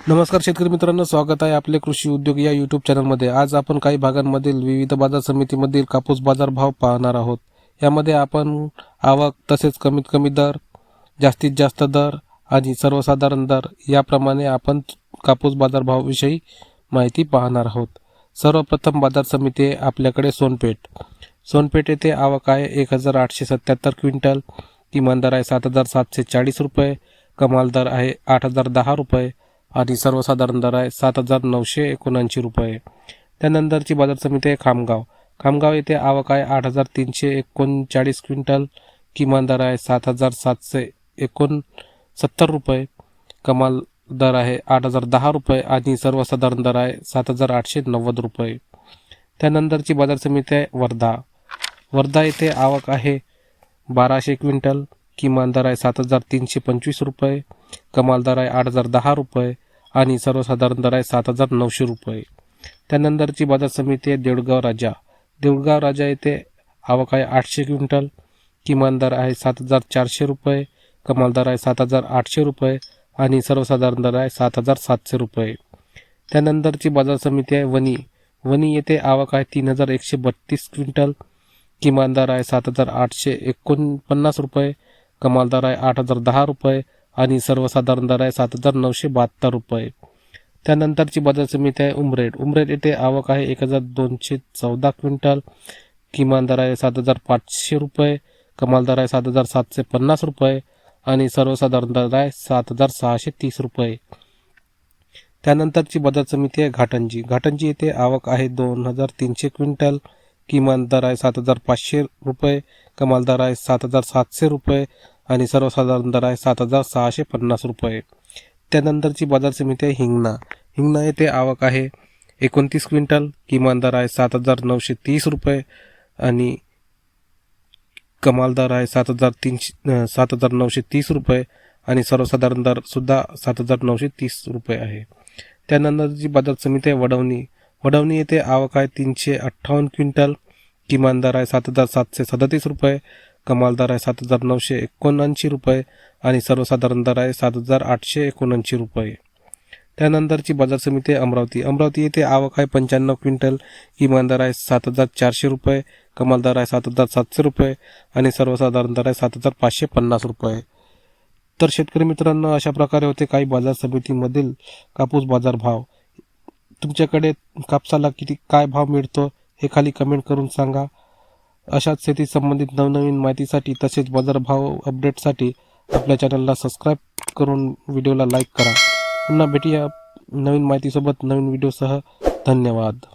नमस्कार शेतकरी मित्रांनो, स्वागत आहे आपले कृषी उद्योग या यूट्यूब चॅनलमध्ये। आज आपण काही भागांमधील विविध बाजार समितीमधील कापूस बाजार भाव पाहणार आहोत। यामध्ये आपण आवक, तसेच कमीत कमी दर, जास्तीत जास्त दर आणि सर्वसाधारण दर याप्रमाणे आपण कापूस बाजार भाव विषयी माहिती पाहणार आहोत। सर्वप्रथम बाजार समिती आहे आपल्याकडे सोनपेठ येथे आवक आहे 1877 क्विंटल, किमान दर आहे 7740 रुपये, कमाल दर आहे 8010 रुपये आणि सर्वसाधारण दर आहे 7979 रुपये। त्यानंतरची बाजार समिती आहे खामगाव येथे आवक आहे 8339 क्विंटल, किमान दर आहे 7769 रुपये, कमाल दर आहे 8010 रुपये आणि सर्वसाधारण दर आहे 7890 रुपये। त्यानंतरची बाजार समिती आहे वर्धा येथे आवक आहे 1200 क्विंटल, किमान दर आहे 7325 रुपये, कमाल दर आहे 8010 रुपये आणि सर्वसाधारण दर आहे 7900 रुपये। त्यानंतरची बाजार समिती आहे देऊळगाव राजा येथे आवक आहे 800 क्विंटल, किमान दर आहे 7400 रुपये, कमाल दर आहे 7800 रुपये आणि सर्वसाधारण दर आहे 7700 रुपये। त्यानंतरची बाजार समिती आहे वणी येथे आवक आहे 3132 क्विंटल, किमान दर आहे 7849 रुपये, कमाल दर आहे 8010 रुपये आणि सर्वसाधारण दर आहे 7972 रुपये। त्यानंतरची बाजार समिती आहे उमरेड येथे आवक आहे 1214 क्विंटल, किमान दर आहे 7500 रुपये, कमाल दर आहे 7750 रुपये आणि सर्वसाधारण दर आहे 7630 रुपये। त्यानंतरची बाजार समिती आहे घाटंजी येथे आवक आहे 2300 क्विंटल, किमान दर आहे 7500 रुपये, कमाल दर आहे 7700 रुपये आणि सर्वसाधारण दर आहे 7650 रुपये। त्यानंतरची बाजार समिती आहे हिंगणा येथे आवक आहे 29 क्विंटल, किमान दर आहे 7930 रुपये आणि कमाल दर आहे 7930 रुपये आणि सर्वसाधारण दर सुद्धा 7930 रुपये आहे। त्यानंतरची बाजार समिती आहे वडवणी येथे आवक आहे 358 क्विंटल, किमान दर आहे 7737 रुपये, कमाल दर आहे 7979 रुपये आणि सर्वसाधारण दर आहे 7879 रुपये। त्यानंतरची बाजार समिती आहे अमरावती येथे आवक आहे 95 क्विंटल, किमान दर आहे 7400 रुपये, कमाल दर आहे 7700 रुपये आणि सर्वसाधारण दर आहे 7550 रुपये। तर शेतकरी मित्रांनो, अशा प्रकारे होते काही बाजार समितीमधील कापूस बाजार भाव। तुमच्याकडे कापसाला काय भाव मिळतो हे खाली कमेंट करून सांगा। अशाच शेती संबंधित नवनवीन माहितीसाठी तसेच बाजारभाव अपडेटसाठी आपल्या चॅनलला सबस्क्राईब करून व्हिडिओला लाईक करा। पुन्हा भेटूया नवीन माहितीसोबत नवीन व्हिडिओसह। धन्यवाद।